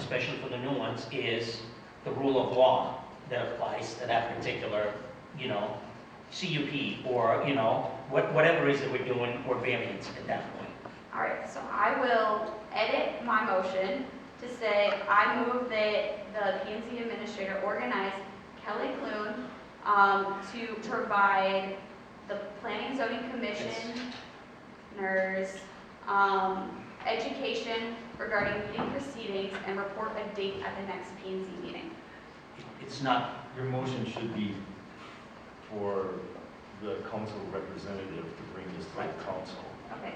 especially for the new ones, is the rule of law that applies to that particular, you know, CUP or, you know, whatever it is that we're doing, or variance at that point. All right, so I will edit my motion to say, I move that the P&Z administrator organize Kelly Clune to provide the planning and zoning commissioners education regarding meeting proceedings and report a date at the next P&Z meeting. It's not, Your motion should be for the council representative to bring this to the council. Okay,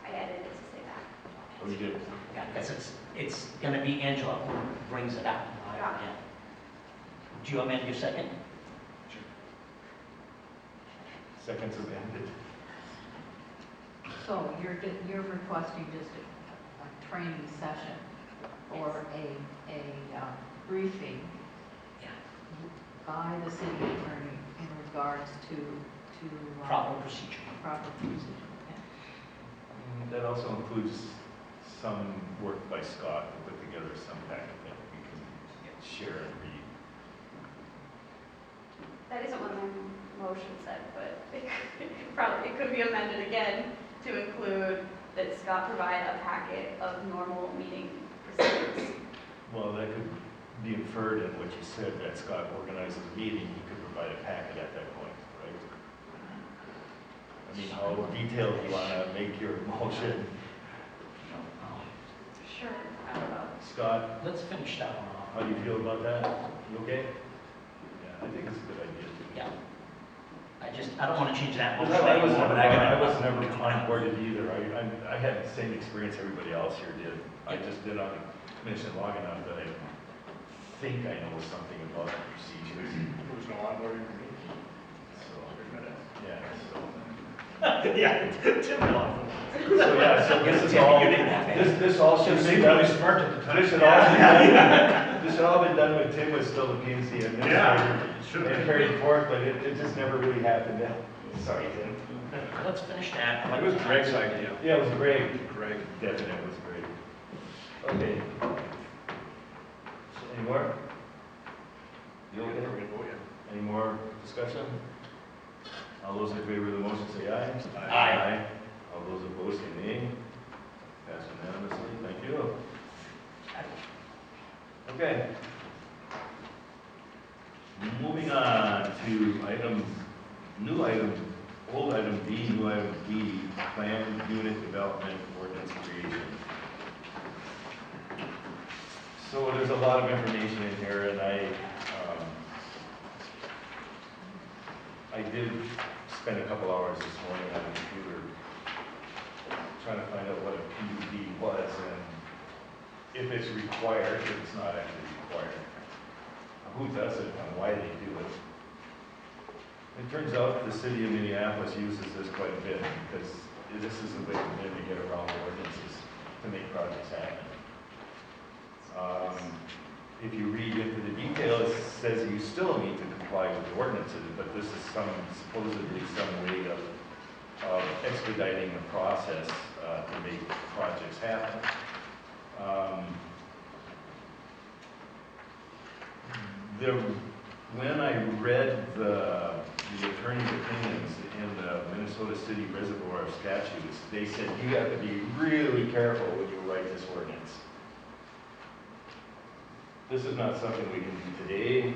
I edited it to say that. Oh, you did? yeah, because it's gonna be Angela who brings it up. Got it. Yeah. Do you amend your second? Seconds amended. So you're requesting just a training session or a briefing Yeah. by the city attorney in regards to Proper procedure. proper procedure. Okay. That also includes some work by Scott to put together some packet that we can share and read. That isn't what my motion said, but it could be amended again to include that Scott provide a packet of normal meeting proceedings. Well, that could be inferred in what you said, that Scott organizes a meeting, he could provide a packet at that point, right? I mean, how detailed you want to make your motion? Sure, I don't know. Scott, Let's finish that one off. how do you feel about that? You okay? Yeah, I think it's a good idea too. Yeah. I don't want to change that motion I was anymore, never, but I gotta. I was never on board either. I had the same experience everybody else here did. I just been on the commission long enough that I think I know something about the procedures. There was no onboarding for me. So, Every minute. yeah, so. Yeah, Tim off. So, yeah, so this is Tim, all, you didn't have that. this all should be done. Really smart at the time. This should all been done when Tim was still the P&Z administrator. Yeah, it should have And been. carried forward, but it just never really happened. Sorry, Tim. Let's finish that. It was Greg's idea. Yeah, it was great. Greg. Definitely, it was great. Okay. So, any more? You okay? We're gonna vote, yeah. Any more discussion? All those in favor of the motion say aye. Aye. All those opposed say nay. Pass unanimously, thank you. Okay. Moving on to old item B, new item D, planned unit development ordinance creation. So there's a lot of information in here, and I did spend a couple hours this morning on the computer trying to find out what a PUD was and if it's required, if it's not actually required. Who does it and why they do it. It turns out the city of Minneapolis uses this quite a bit because this is a way for them to get around the ordinances to make projects happen. If you read into the detail, it says you still need to comply with the ordinances, but this is supposedly some way of expediting the process to make projects happen. When I read the attorney's opinions in the Minnesota City Reservoir of Statutes, they said you have to be really careful when you write this ordinance. This is not something we can do today.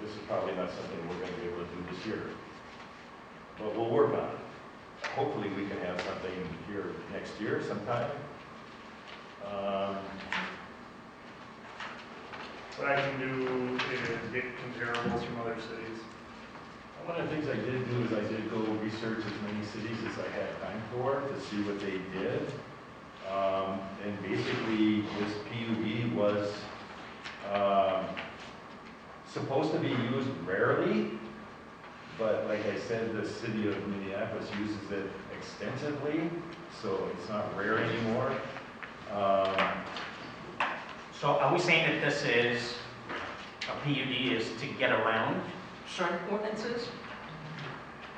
This is probably not something we're going to be able to do this year. But we'll work on it. Hopefully we can have something here next year sometime. What I can do is get comparables from other cities. One of the things I did do is I did go research as many cities as I had time for to see what they did. And basically this PUD was supposed to be used rarely, but like I said, the city of Minneapolis uses it extensively, so it's not rare anymore. So are we saying that this is, a PUD is to get around certain ordinances?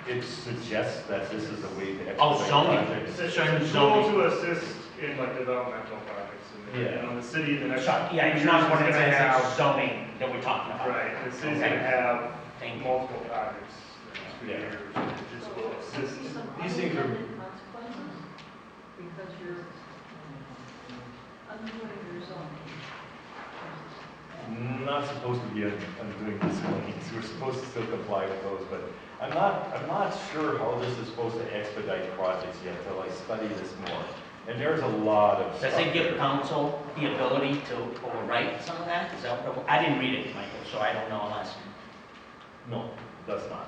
It suggests that this is a way to Oh, expedite zoning. projects. It's Certain a tool zoning. to assist in like developmental projects, and, Yeah. you know, the city, the next. So, yeah, few you want years one is that gonna says have, it's zoning that we're talking about. right, the city's Okay. gonna have Thank you. multiple projects the next few Yeah. years, it just will assist. These things are, consequences because you're undoing your zoning. not supposed to be undoing these warnings. We're supposed to still comply with those, but I'm not sure how this is supposed to expedite projects yet until I study this more. And there's a lot of Does stuff. it give council the ability to overwrite some of that? Is that what, I didn't read it, Michael, so I don't know unless, No, it does not.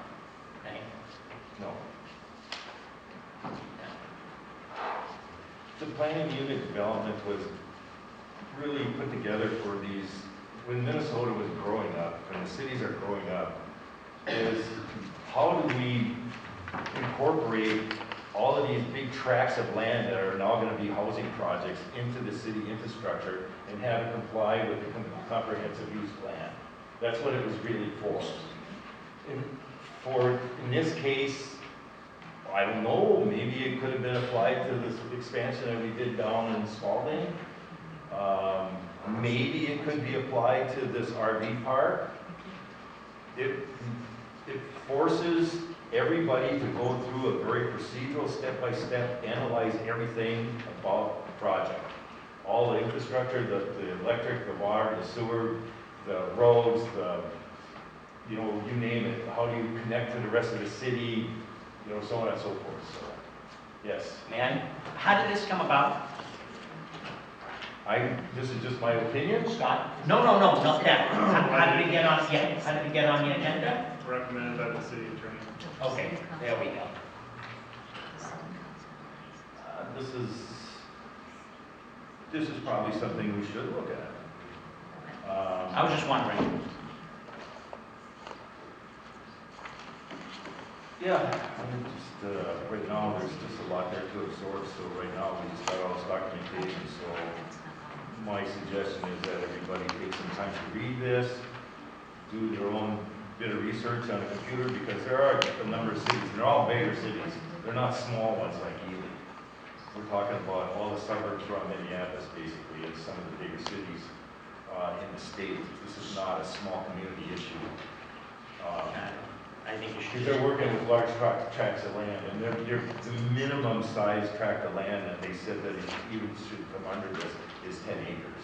okay? No. The planning unit development was really put together for these, when Minnesota was growing up, and the cities are growing up, is how do we incorporate all of these big tracts of land that are now gonna be housing projects into the city infrastructure and have it comply with the comprehensive use plan. That's what it was really for. In this case, I don't know, maybe it could have been applied to this expansion that we did down in Spalding. Maybe it could be applied to this RV park. It forces everybody to go through a very procedural, step-by-step, analyze everything about the project. All the infrastructure, the electric, the water, the sewer, the roads, you know, you name it. How do you connect to the rest of the city, you know, so on and so forth. So, yes. Man, how did this come about? This is just my opinion. Scott? No, not that. How did it get on, how did it get on the agenda? Recommended by the city attorney. Okay, there we go. This is probably something we should look at. I was just wondering. Yeah, right now, there's just a lot there to absorb, so right now, we just got all this documentation, so my suggestion is that everybody take some time to read this, do their own bit of research on the computer, because there are a number of cities, and they're all bigger cities, they're not small ones like Ely. We're talking about all the suburbs around Minneapolis, basically, and some of the bigger cities in the state. This is not a small community issue. I think you Because should. they're working with large tracts of land, and the minimum size tract of land that they said that it even should come under this is 10 acres.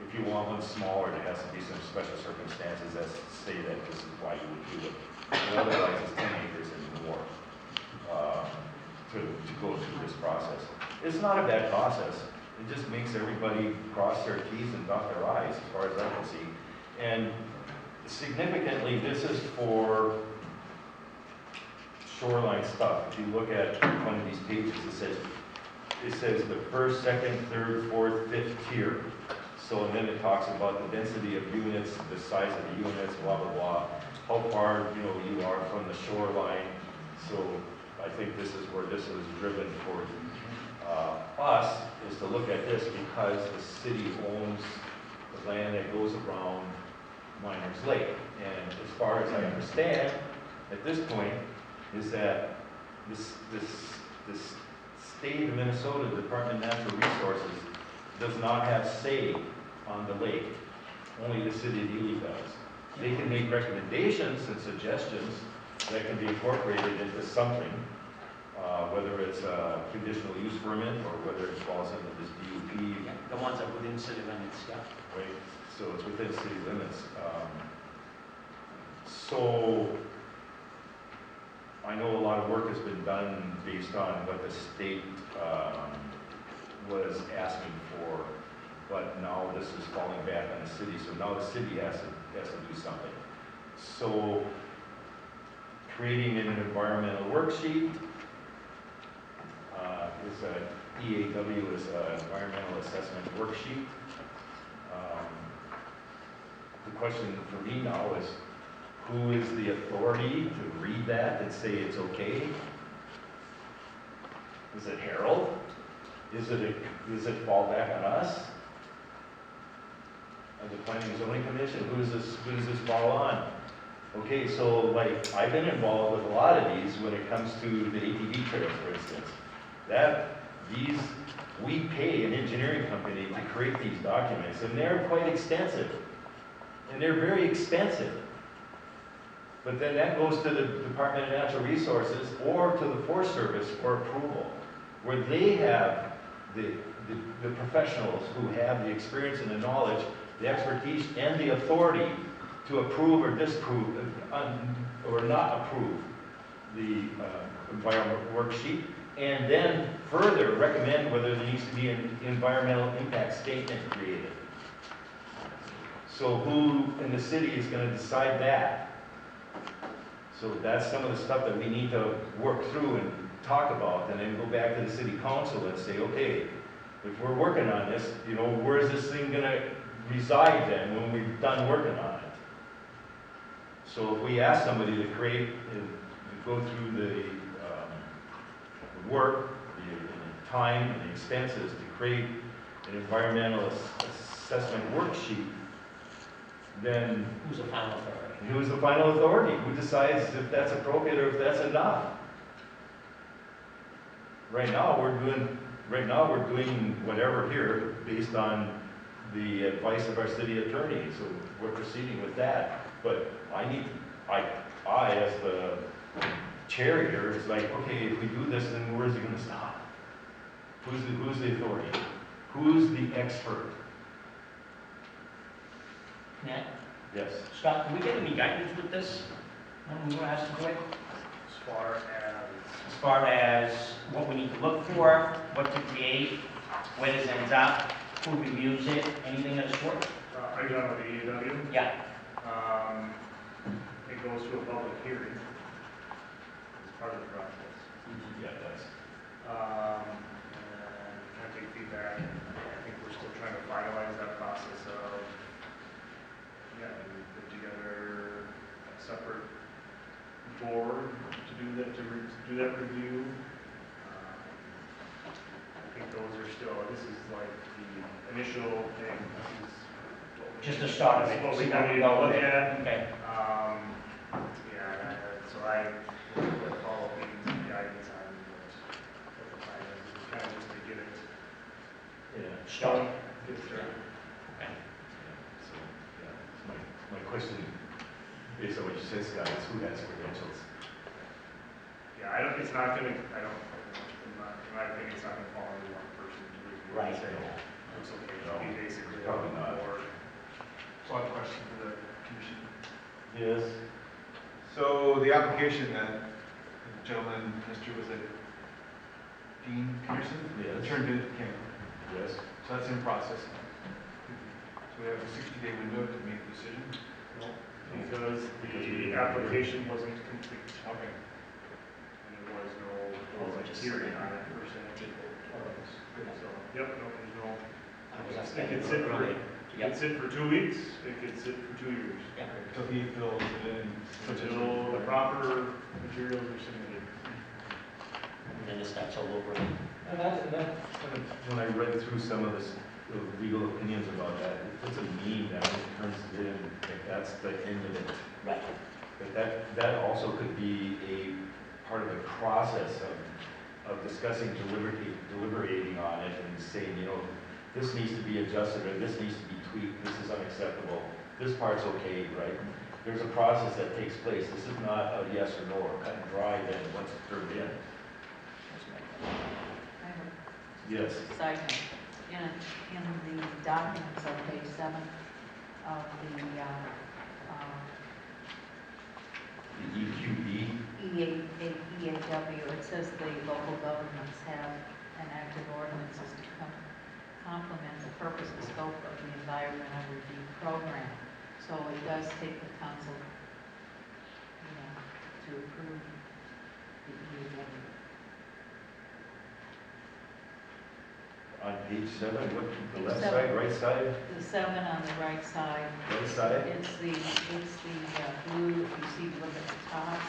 If you want one smaller, there has to be some special circumstances that say that this is why you would do it. But otherwise, it's 10 acres and more to go through this process. It's not a bad process. It just makes everybody cross their T's and dot their I's, as far as I can see. And significantly, this is for shoreline stuff. If you look at one of these pages, it says the first, second, third, fourth, fifth tier. So, and then it talks about the density of units, the size of the units, blah, blah, blah, how far, you know, you are from the shoreline. So I think this is where this was driven for us, is to look at this because the city owns the land that goes around Miners Lake. And as far as I understand, at this point, is that this state of Minnesota, Department of Natural Resources, does not have say on the lake. Only the city of Ely does. They can make recommendations and suggestions that can be incorporated into something, whether it's a conditional use permit or whether it falls into this DUP. Yeah, the ones that within city limits, yeah. Right, so it's within city limits. So I know a lot of work has been done based on what the state was asking for, but now this is falling back on the city, so now the city has to do something. So creating an environmental worksheet is a EAW is an environmental assessment worksheet. The question for me now is, who is the authority to read that and say it's okay? Is it Harold? Does it fall back on us? As the Planning and Zoning Commission, who does this fall on? Okay, so like I've been involved with a lot of these when it comes to the ATV trails, for instance. we pay an engineering company to create these documents, and they're quite extensive. And they're very expensive. But then that goes to the Department of Natural Resources or to the Forest Service for approval, where they have the professionals who have the experience and the knowledge, the expertise, and the authority to approve or disapprove, or not approve the environmental worksheet, and then further recommend whether there needs to be an environmental impact statement created. So who in the city is going to decide that? So that's some of the stuff that we need to work through and talk about, and then go back to the city council and say, okay, if we're working on this, you know, where is this thing going to reside then when we've done working on it? So if we ask somebody to create, to go through the work, the time, and the expenses to create an environmental assessment worksheet, then Who's the final authority? who's the final authority? Who decides if that's appropriate or if that's enough? Right now, we're doing whatever here based on the advice of our city attorney, so we're proceeding with that. But I as the chair here, is like, okay, if we do this, then where's it gonna stop? Who's the authority? Who's the expert? Yeah. Yes. Scott, can we get any guidance with this? When we were asked to do it? As far as what we need to look for, what to create, where this ends up, who reviews it, anything of the sort? Are you done with the EW? Yeah. It goes to a public hearing as part of the process. Yeah, that's. And kind of take feedback. I think we're still trying to finalize that process of, yeah, we put together a separate board to do that, do that review. I think those are still, this is like the initial thing. This is what we- Just the start of it. What we See how we need to go with look it. at. Okay. Yeah, so I will follow meetings and guidance on what the plan is, kind of just to get it Yeah. Start. Get it started. Okay. So, yeah, so my question, based on what you said, Scott, is who has credentials? Yeah, it's not gonna, in my opinion, it's not gonna fall under one person to review. Right. Say, it's okay, No, be basically. probably not. Or, So I have a question for the commission. Yes. So the application that the gentleman, was it Dean Peterson? Yes. Turned in to Cameron. Yes. So that's in process. So we have a 60-day window to make a decision. because the application wasn't complete, Okay. and there was no public hearing on it per se. So, yep, no, there's no, it could sit for, it could sit for 2 weeks, it could sit for 2 years. So he fills it in. Until the proper materials are submitted. And then it starts all over. And when I read through some of this, the legal opinions about that, it doesn't mean that when it turns it in, that that's the end of it. Right. But that also could be a part of the process of discussing, deliberating on it and saying, you know, this needs to be adjusted, or this needs to be tweaked, this is unacceptable, this part's okay, right? There's a process that takes place. This is not a yes or no, or cut and dry then once it's turned in. I have Yes. a side note. In the documents on page 7 of the The EQB. EAW, it says the local governments have enacted ordinances to complement the purpose and scope of the environmental review program. So it does take the council, to approve the EAW. On page 7, what, the Page left 7. side, right side, The 7 on the right side, right side? it's the blue, if you see, look at the top.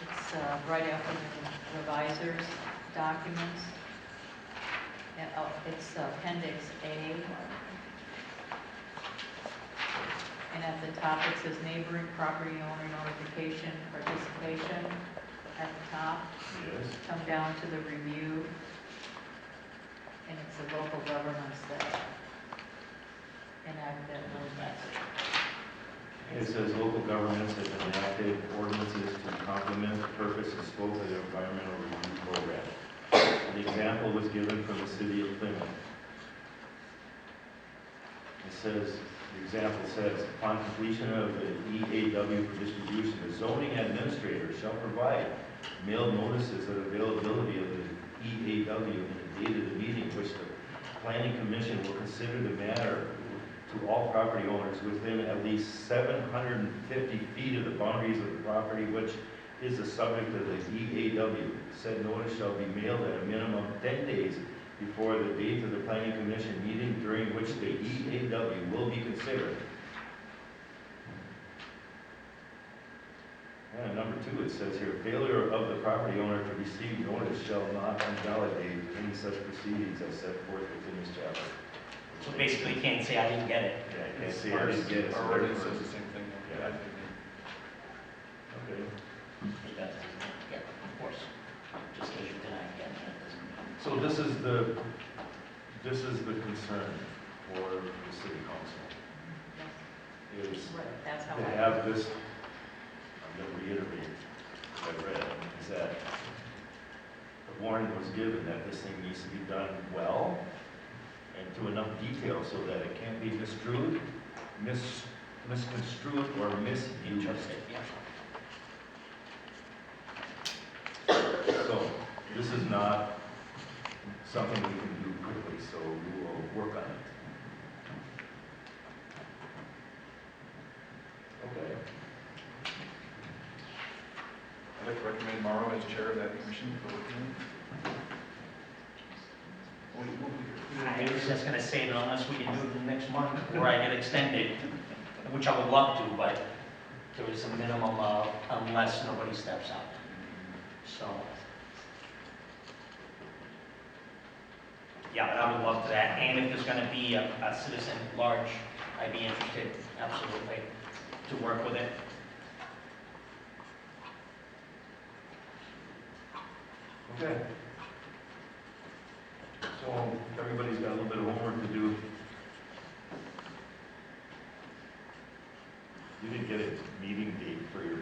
It's right after the revisers documents. And, it's appendix A. And at the top, it says neighboring property owner notification participation at the top. Yes. Come down to the review. And it's the local governments that enact that ordinance. It says local governments have enacted ordinances to complement the purpose and scope of the environmental review program. An example was given from the city of Plymouth. It says, the example says, upon completion of the EAW for distribution, the zoning administrator shall provide mailed notices of availability of the EAW in the date of the meeting, which the planning commission will consider the matter to all property owners within at least 750 feet of the boundaries of the property which is the subject of the EAW. Said notice shall be mailed at a minimum of 10 days before the date of the planning commission meeting during which the EAW will be considered. And number 2, it says here, failure of the property owner to receive notice shall not invalidate any such proceedings as set forth within this chapter. So basically, you can't say I didn't get it. Yeah, I can't say I didn't get it. so Our ordinance therefore- says the same thing. Yeah. Okay. It does, yeah, of course. Just because you deny again, that doesn't mean. So this is the concern for the city council, is Right, that's how to I. have this, I'm going to reiterate what I read, is that the warning was given that this thing needs to be done well and to enough detail so that it can't be misconstrued or misused. Interpret, yeah. So this is not something we can do quickly, so we will work on it. Okay. I'd like to recommend Morrow as chair of that commission for the hearing. I was just gonna say that unless we can do it next month, or I get extended, which I would love to, but there is a minimum of, unless nobody steps up. So. Yeah, but I would love that, and if there's gonna be a citizen at large, I'd be interested, absolutely, to work with it. Okay. So everybody's got a little bit of homework to do. You didn't get a meeting date for your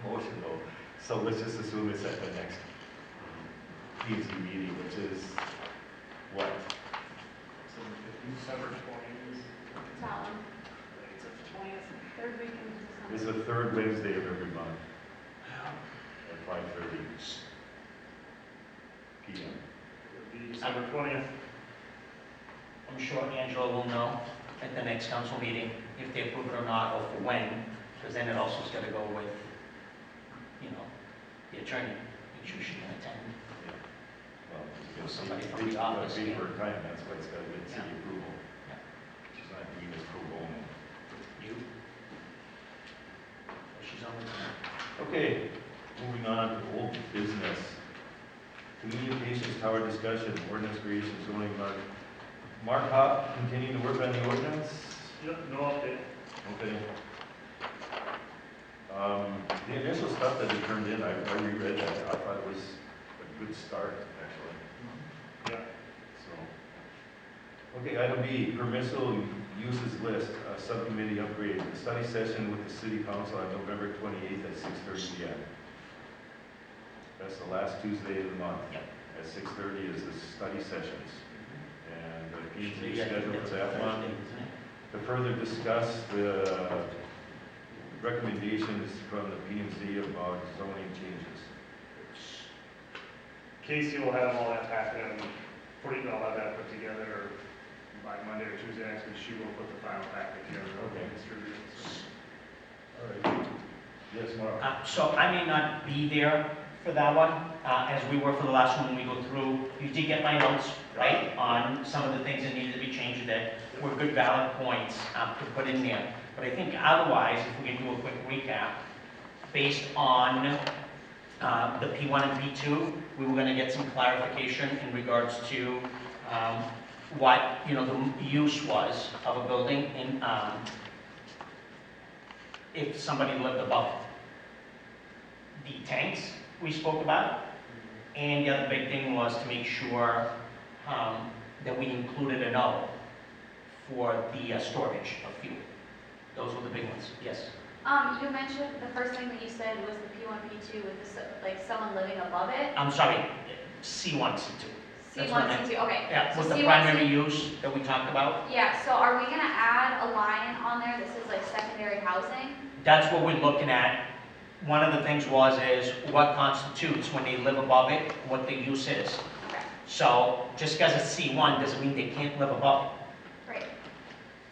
motion though, so let's just assume it's at the next P&Z meeting, which is what? December 20th. It's the 20th, third week in It's December. the third Wednesday of every month at 5:30 p.m. It'll be December 20th. I'm sure Angela will know at the next council meeting if they approve it or not, or for when, because then it also's gotta go with, you know, the attorney, make sure she can attend. Well, Or somebody from the office, Pay yeah. for time, that's why it's got to get city Yeah. approval. Yeah. She's not doing this pro bono. You? Oh, she's on the phone. Okay, moving on to old business. Communications tower discussion, ordinance creation, zoning. Mark Hop, continuing to work on the ordinance? Yep, no update. Okay. The initial stuff that he turned in, I reread that, I thought it was a good start, actually. Yeah. So, okay, item B, permissible uses list, subcommittee upgrade, a study session with the city council on November 28th at 6:30 p.m. That's the last Tuesday of the month. Yep. At 6:30 is the study sessions. And the P&Z Usually, I think scheduled it's for that one. Thursday, isn't it? To further discuss the recommendations from the P&Z about zoning changes. Casey will have all that packet and I'll have that put together by Monday or Tuesday next week. She will put the final packet together. Okay. Distribute it, so. All right. Yes, Mark? So I may not be there for that one, as we were for the last one when we go through. You did get my notes, right, on some of the things that needed to be changed that were good valid points to put in there. But I think otherwise, if we can do a quick recap, based on the P1 and P2, we were going to get some clarification in regards to what, you know, the use was of a building in, if somebody lived above it. The tanks we spoke about, and the other big thing was to make sure that we included a no for the storage of fuel. Those were the big ones, yes. You mentioned, the first thing that you said was the P1, P2 with the, like someone living above it. I'm sorry, C1, C2. That's what I C1, meant. C2, okay. Yeah, So with the C1, primary use that we talked about. Yeah, so are we gonna add a line on there that says like secondary housing? That's what we're looking at. One of the things is what constitutes when they live above it, what the use is. Okay, So just because it's C1 doesn't mean they can't live above it. great.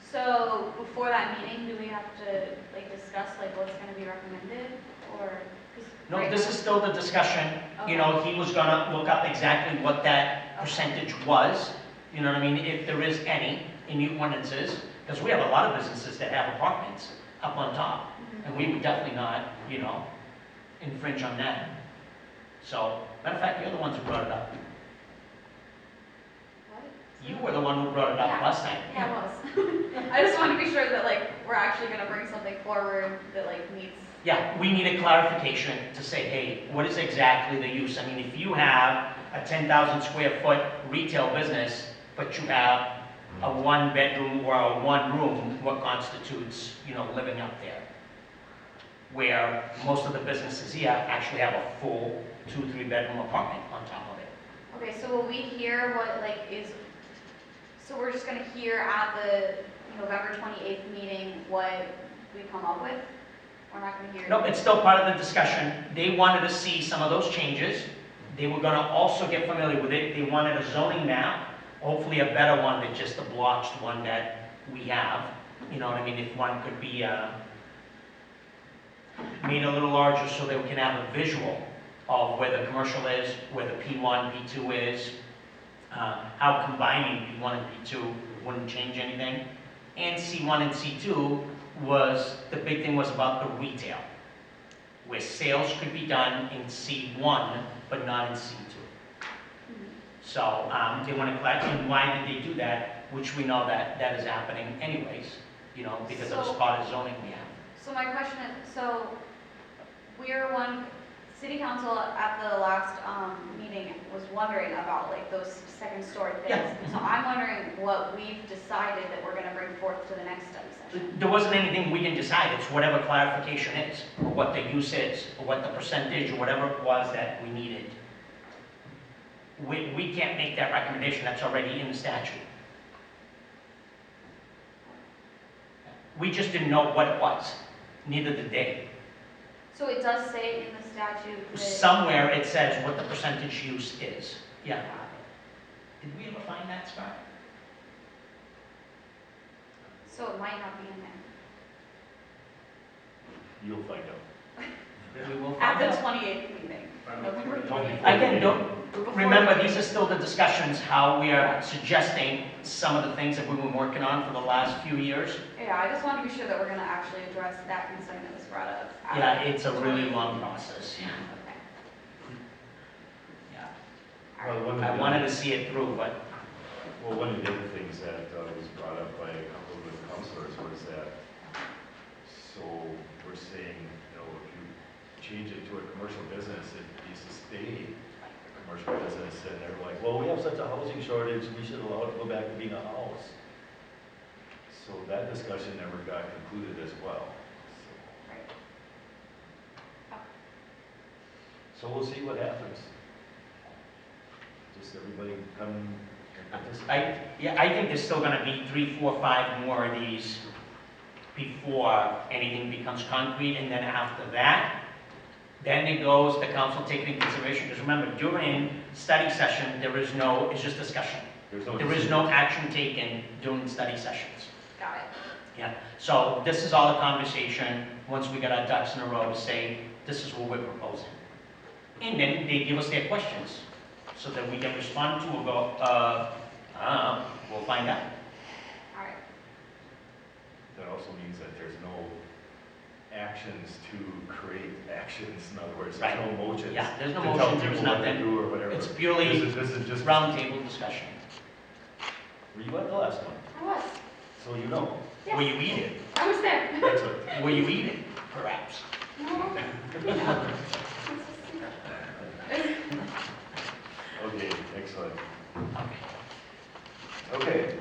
So before that meeting, do we have to like discuss like what's gonna be recommended or? 'cause No, right this now- is still the discussion. You know, he was gonna look up exactly what that percentage was. You know what I mean? If there is any in the ordinances, because we have a lot of businesses that have apartments up on top. Mhm. And we would definitely not, you know, infringe on that. So, matter of fact, you're the ones who brought it up. What? You were the one who brought it up Yeah. last time. Yeah, it was. I just want to be sure that like we're actually gonna bring something forward that like meets. Yeah, we need a clarification to say, hey, what is exactly the use? I mean, if you have a 10,000 square foot retail business, but you have a 1 bedroom or a 1 room, what constitutes, you know, living up there? Where most of the businesses here actually have a full 2-3 bedroom apartment on top of it. Okay, so will we hear what like is, so we're just gonna hear at the November 28th meeting what we come up with? We're not gonna hear? No, it's still part of the discussion. They wanted to see some of those changes. They were gonna also get familiar with it. They wanted a zoning map, hopefully a better one than just the blotched one that we have. You know what I mean? If one could be made a little larger so that we can have a visual of where the commercial is, where the P1, P2 is, how combining P1 and P2 wouldn't change anything. And C1 and C2 was, the big thing was about the retail, where sales could be done in C1, but not in C2. Mhm. So they want to collect, and why did they do that? Which we know that that is happening anyways, you know, because of the So- spotted zoning we have. So my question is, so city council at the last meeting was wondering about like those second story things. Yeah. So I'm wondering what we've decided that we're gonna bring forth to the next study session. There wasn't anything we can decide, it's whatever clarification is, or what the use is, or what the percentage, or whatever it was that we needed. We can't make that recommendation, that's already in the statute. We just didn't know what it was, neither did they. So it does say in the statute that. Somewhere it says what the percentage use is, yeah. Did we ever find that, Scott? So it might not be in there. You'll find out. We will At find the out. 28th meeting. November 28th. Again, don't, remember, these are still the discussions, how we are suggesting some of the things that we've been working on for the last few years. Yeah, I just want to be sure that we're gonna actually address that concern that was brought up. at Yeah, it's a the really 28th. long process, yeah. Okay. Yeah. Well, one of I the- wanted to see it through, but Well, one of the other things that was brought up by a couple of the counselors was that, so we're saying, you know, if you change it to a commercial business, it needs to stay a commercial business, and they're like, well, we have such a housing shortage, we should allow it to go back to being a house. So that discussion never got concluded as well. Right. So we'll see what happens. Just everybody come and participate. I think there's still gonna be 3, 4, 5 more of these before anything becomes concrete, and then after that, then it goes, the council take it in consideration, because remember, during study session, it's just discussion. There is no action taken during study sessions. Got it. Yeah, so this is all a conversation, once we get our ducks in a row to say, this is what we're proposing. And then they give us their questions, so that we can respond to or go, we'll find out. All right. That also means that there's no actions to create actions, in other words, there's no motions. Yeah, there's no to tell motions, there's people what to nothing. do or whatever. It's purely This is just. roundtable discussion. Were you at the last one? I was. So you know. Yes. Will you eat it? I was there. That's it. Will you eat it, perhaps? No. Okay, excellent. Okay. Okay.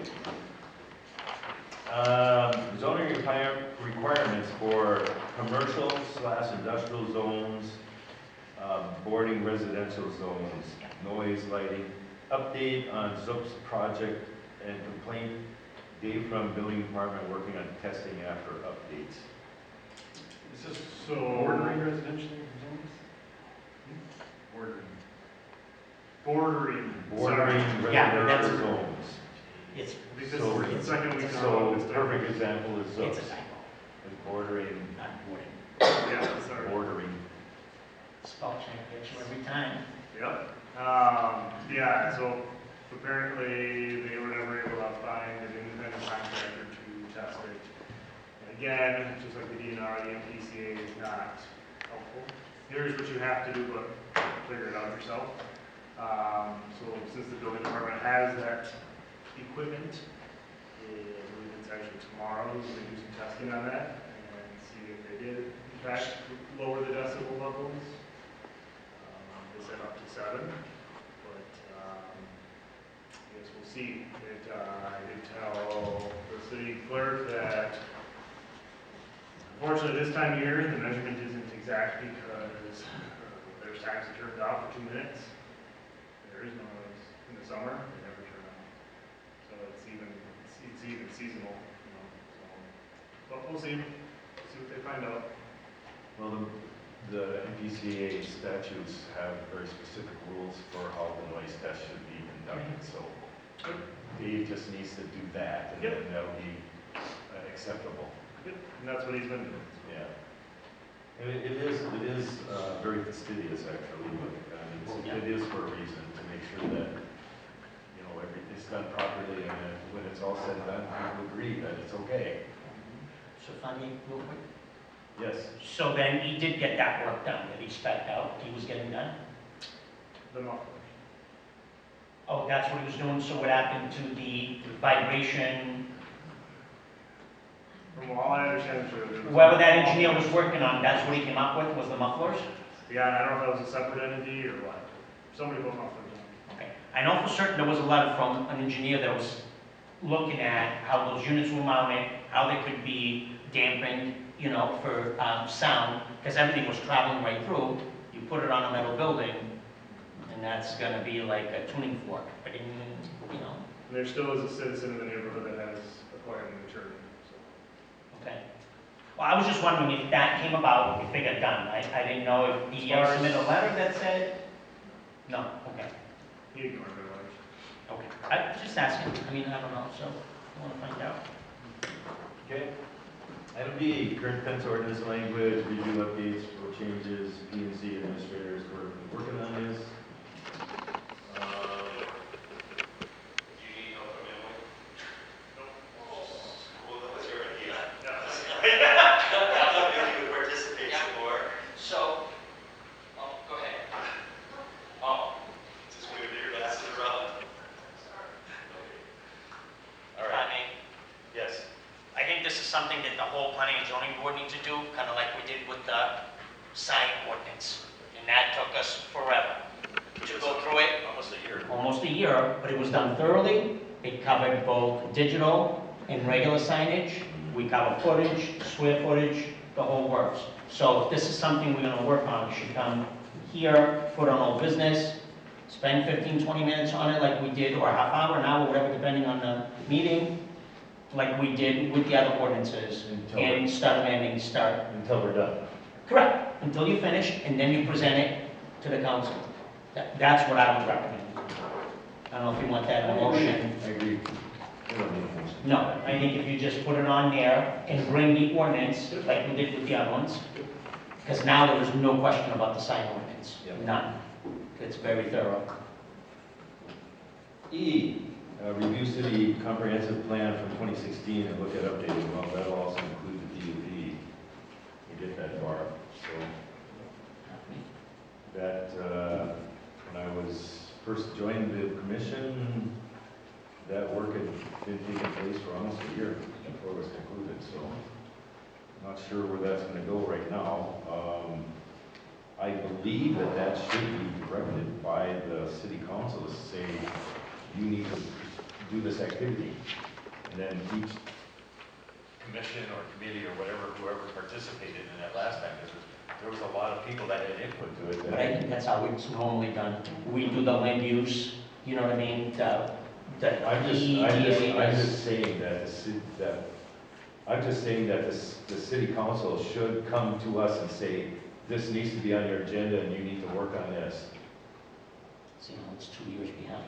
Zoning requirements for commercial/industrial zones, boarding residential zones, noise, lighting, update on ZUP's project and complaint. Dave from building department working on testing after updates. Is this So- bordering residential zones? Bordering. Bordering Sorry. Yeah, that's- residential zones. It's, I think this So- is the second week in a row So, this time. perfect example is it's ZUP's. a typo, And bordering, not boarding. Yeah, sorry. bordering. Spell check gets you every time. Yep. Yeah, so apparently they were never able to find an independent contractor to test it. And again, just like the DNR, the MPCA is not helpful. Here's what you have to do, but figure it out yourself. So since the building department has that equipment, I believe it's actually tomorrow, we're gonna do some testing on that and see if they did, in fact, lower the decibel levels. They said up to 7, but I guess we'll see. I did tell the city clerk that unfortunately this time of year, the measurement isn't exact because there's times it turns off for 2 minutes. There is no noise. In the summer, they never turn on. So it's even seasonal, you know, so. But we'll see what they find out. Well, the MPCA statutes have very specific rules for how the noise test should be conducted, so Dave just needs to do that, and then that'll be acceptable. Yep, and that's what he's been doing. Yeah. And it is very fastidious, actually, but it is for a reason, to make sure that, you know, it's done properly, and then when it's all said and done, people agree that it's okay. So funny, real quick. Yes. So then he did get that work done that he spec'd out, he was getting done? The mufflers. Oh, that's what he was doing, so what happened to the vibration? From all I understand, sure. there was- Whoever that engineer was working on, that's what he came up with, was the mufflers? Yeah, and I don't know if that was a separate entity or what. Somebody put mufflers on. Okay. I know for certain there was a letter from an engineer that was looking at how those units were mounted, how they could be dampened, you know, for sound, because everything was traveling right through. You put it on a metal building, and that's gonna be like a tuning fork, but in, you know, And there still is a citizen in the neighborhood that has acquired a maturity, so. okay. Well, I was just wondering if that came about, if it got done. I didn't know if he ever submitted a letter that said, no, okay, He ignored it, okay. I was just asking, I mean, I don't know, so I wanna find out. Okay. Item B, current fence ordinance language, review updates for changes, P&Z administrators, we're working on this. Do you need help from Emily? Well, that was your idea. I thought maybe you would participate some more. So, oh, go ahead. Oh, just moving your glasses around. All right. I mean, Yes. I think this is something that the whole planning and zoning board needs to do, kind of like we did with the sign ordinance. And that took us forever to go through it. Almost a year. Almost a year, but it was done thoroughly. It covered both digital and regular signage. We covered footage, square footage, the whole works. So if this is something we're gonna work on, we should come here, put on old business, spend 15, 20 minutes on it like we did, or a half hour, an hour, whatever, depending on the meeting, like we did with the other ordinances, and start amending, Until we're done. correct, until you finish, and then you present it to the council. That's what I would recommend. I don't know if you want that in a motion. I agree. We don't need a motion. No, I think if you just put it on there and bring the ordinance, like we did with the other ones, because now there is no question about the sign ordinance, Yep. none. It's very thorough. E, review city comprehensive plan from 2016 and look at updating. Well, that'll also include the DUP. We get that far, so. That, when I was first joined the commission, that work had been taking place for almost a year before it was concluded, so. Not sure where that's gonna go right now. I believe that should be directed by the city council to say, you need to do this activity. And then each commission or committee or whatever, whoever participated in that last time, because there was a lot of people that had input to it. But I think that's how it's normally done. We do the land use, you know what I mean? I'm just saying that the city council should come to us and say, this needs to be on your agenda and you need to work on this. See, now it's 2 years behind.